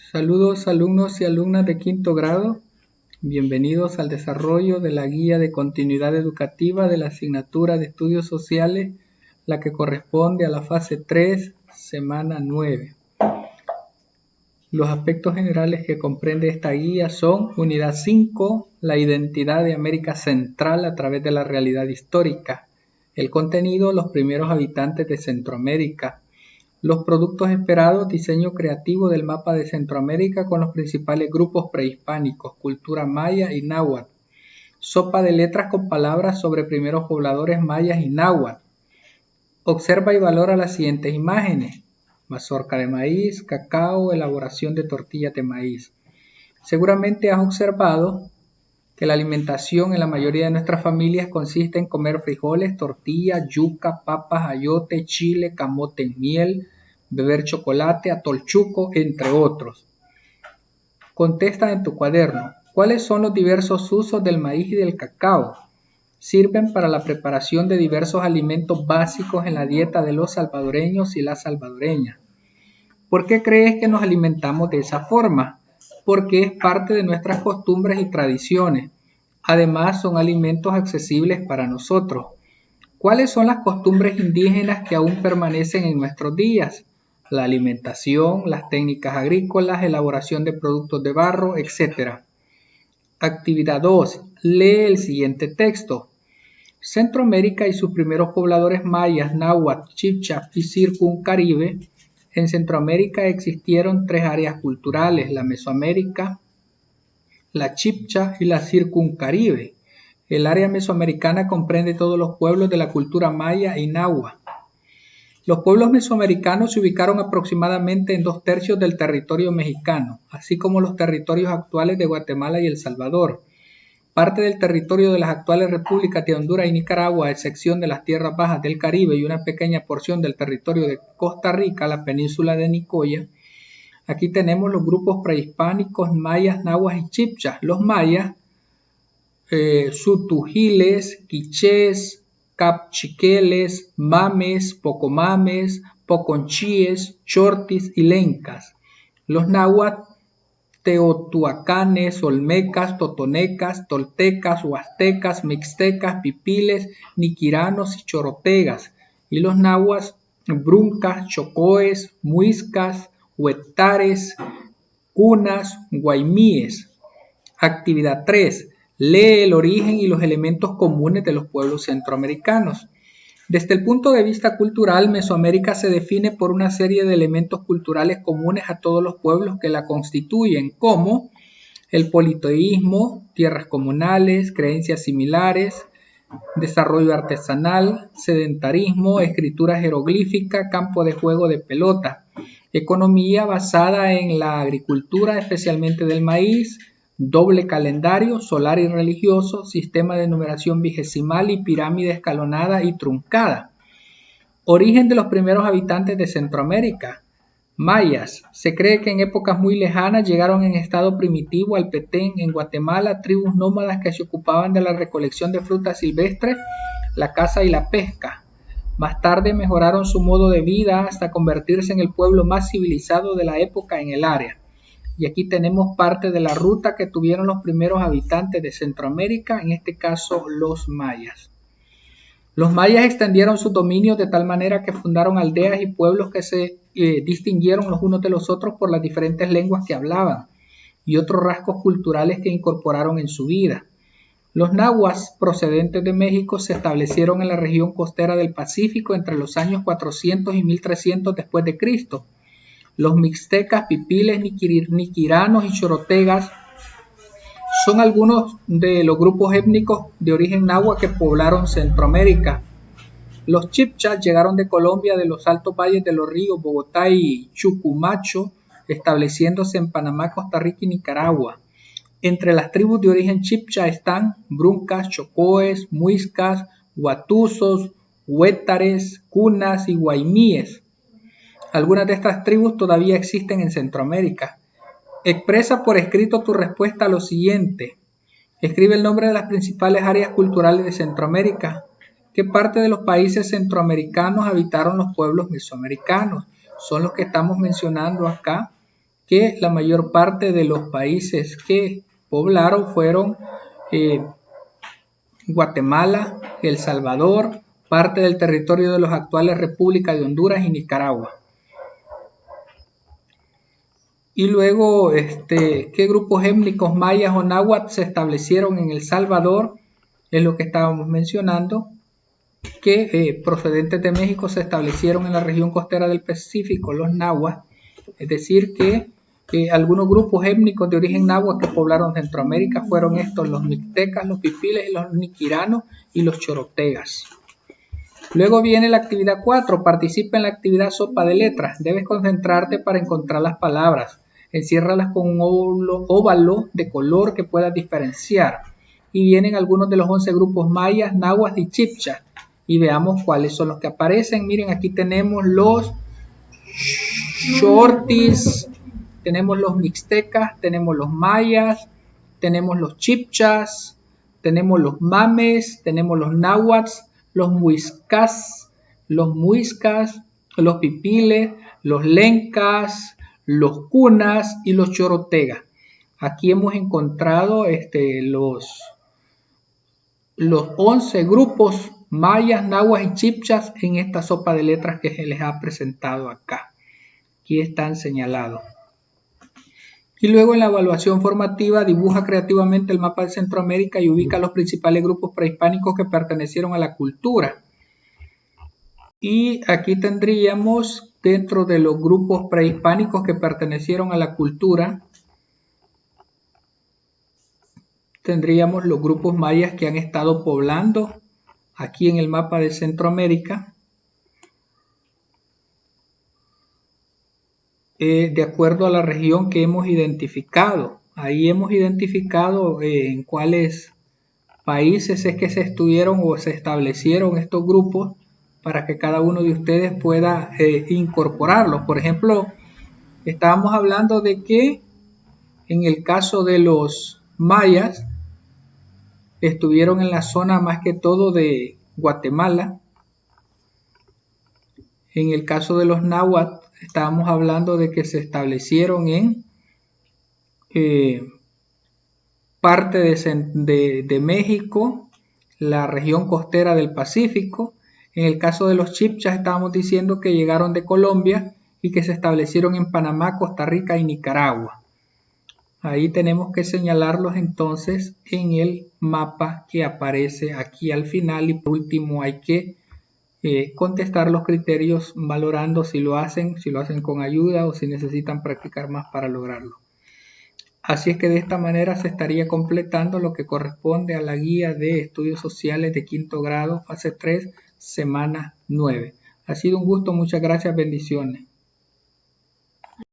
Saludos alumnos y alumnas de quinto grado, bienvenidos al desarrollo de la guía de continuidad educativa de la asignatura de estudios sociales, la que corresponde a la fase 3, semana 9. Los aspectos generales que comprende esta guía son: unidad 5, la identidad de América Central a través de la realidad histórica; el contenido, los primeros habitantes de Centroamérica; los productos esperados, diseño creativo del mapa de Centroamérica con los principales grupos prehispánicos, cultura maya y náhuatl; sopa de letras con palabras sobre primeros pobladores mayas y náhuatl. Observa y valora las siguientes imágenes: mazorca de maíz, cacao, elaboración de tortillas de maíz. Seguramente has observado que la alimentación en la mayoría de nuestras familias consiste en comer frijoles, tortilla, yuca, papas, ayote, chile, camote, miel, beber chocolate, atol chuco, entre otros. Contesta en tu cuaderno: ¿cuáles son los diversos usos del maíz y del cacao? Sirven para la preparación de diversos alimentos básicos en la dieta de los salvadoreños y las salvadoreñas. ¿Por qué crees que nos alimentamos de esa forma? Porque es parte de nuestras costumbres y tradiciones. Además, son alimentos accesibles para nosotros. ¿Cuáles son las costumbres indígenas que aún permanecen en nuestros días? La alimentación, las técnicas agrícolas, elaboración de productos de barro, etc. Actividad 2. Lee el siguiente texto. Centroamérica y sus primeros pobladores mayas, náhuatl, chibcha y circuncaribe. En Centroamérica existieron tres áreas culturales: la Mesoamérica, la chibcha y la circuncaribe. El área mesoamericana comprende todos los pueblos de la cultura maya y náhuatl. Los pueblos mesoamericanos se ubicaron aproximadamente en 2/3 del territorio mexicano, así como los territorios actuales de Guatemala y El Salvador. Parte del territorio de las actuales repúblicas de Honduras y Nicaragua, a excepción de las tierras bajas del Caribe y una pequeña porción del territorio de Costa Rica, la península de Nicoya. Aquí tenemos los grupos prehispánicos mayas, nahuas y chibchas. Los mayas, sutujiles, quichés, capchiqueles, mames, pocomames, poconchíes, chortis y lencas. Los náhuatl, teotihuacanes, olmecas, totonecas, toltecas, huastecas, mixtecas, pipiles, niquiranos y chorotegas. Y los nahuas, bruncas, chocoes, muiscas, huetares, cunas, guaymíes. Actividad 3. Lee el origen y los elementos comunes de los pueblos centroamericanos. Desde el punto de vista cultural, Mesoamérica se define por una serie de elementos culturales comunes a todos los pueblos que la constituyen, como el politeísmo, tierras comunales, creencias similares, desarrollo artesanal, sedentarismo, escritura jeroglífica, campo de juego de pelota, economía basada en la agricultura, especialmente del maíz, doble calendario solar y religioso, sistema de numeración vigesimal y pirámide escalonada y truncada. Origen de los primeros habitantes de Centroamérica. Mayas. Se cree que en épocas muy lejanas llegaron en estado primitivo al Petén, en Guatemala, tribus nómadas que se ocupaban de la recolección de frutas silvestres, la caza y la pesca. Más tarde mejoraron su modo de vida hasta convertirse en el pueblo más civilizado de la época en el área. Y aquí tenemos parte de la ruta que tuvieron los primeros habitantes de Centroamérica, en este caso los mayas. Los mayas extendieron sus dominios de tal manera que fundaron aldeas y pueblos que se distinguieron los unos de los otros por las diferentes lenguas que hablaban y otros rasgos culturales que incorporaron en su vida. Los nahuas, procedentes de México, se establecieron en la región costera del Pacífico entre los años 400 y 1300 después de Cristo. Los mixtecas, pipiles, niquiranos y chorotegas son algunos de los grupos étnicos de origen náhuatl que poblaron Centroamérica. Los chibchas llegaron de Colombia, de los altos valles de los ríos Bogotá y Chucumacho, estableciéndose en Panamá, Costa Rica y Nicaragua. Entre las tribus de origen chibcha están bruncas, chocoes, muiscas, huatuzos, huétares, cunas y guaymíes. Algunas de estas tribus todavía existen en Centroamérica. Expresa por escrito tu respuesta a lo siguiente. Escribe el nombre de las principales áreas culturales de Centroamérica. ¿Qué parte de los países centroamericanos habitaron los pueblos mesoamericanos? Son los que estamos mencionando acá que la mayor parte de los países que poblaron fueron Guatemala, El Salvador, parte del territorio de las actuales repúblicas de Honduras y Nicaragua. Y luego, ¿qué grupos étnicos mayas o náhuatl se establecieron en El Salvador? Es lo que estábamos mencionando, que procedentes de México se establecieron en la región costera del Pacífico, los náhuatl, es decir, que algunos grupos étnicos de origen náhuatl que poblaron Centroamérica fueron estos: los mixtecas, los pipiles, los niquiranos y los chorotegas. Luego viene la actividad 4, participa en la actividad sopa de letras. Debes concentrarte para encontrar las palabras. Enciérralas con un óvalo de color que puedas diferenciar. Y vienen algunos de los 11 grupos mayas, náhuatl y chibcha. Y veamos cuáles son los que aparecen. Miren, aquí tenemos los shortis, tenemos los mixtecas, tenemos los mayas, tenemos los chibchas, tenemos los mames, tenemos los náhuatl, los muiscas, los pipiles, los lencas, los cunas y los chorotegas. Aquí hemos encontrado los 11 grupos mayas, náhuatl y chibchas en esta sopa de letras que se les ha presentado acá. Aquí están señalados. Y luego en la evaluación formativa dibuja creativamente el mapa de Centroamérica y ubica los principales grupos prehispánicos que pertenecieron a la cultura. Y aquí tendríamos, dentro de los grupos prehispánicos que pertenecieron a la cultura, tendríamos los grupos mayas que han estado poblando aquí en el mapa de Centroamérica, de acuerdo a la región que hemos identificado. Ahí hemos identificado en cuáles países es que se estuvieron o se establecieron estos grupos para que cada uno de ustedes pueda incorporarlos. Por ejemplo, estábamos hablando de que en el caso de los mayas estuvieron en la zona más que todo de Guatemala. En el caso de los náhuatl estábamos hablando de que se establecieron en parte de México, la región costera del Pacífico. En el caso de los chibchas estábamos diciendo que llegaron de Colombia y que se establecieron en Panamá, Costa Rica y Nicaragua. Ahí tenemos que señalarlos entonces en el mapa que aparece aquí al final, y por último hay que contestar los criterios valorando si lo hacen con ayuda o si necesitan practicar más para lograrlo. Así es que de esta manera se estaría completando lo que corresponde a la guía de estudios sociales de quinto grado, fase 3, semana 9. Ha sido un gusto, muchas gracias, bendiciones.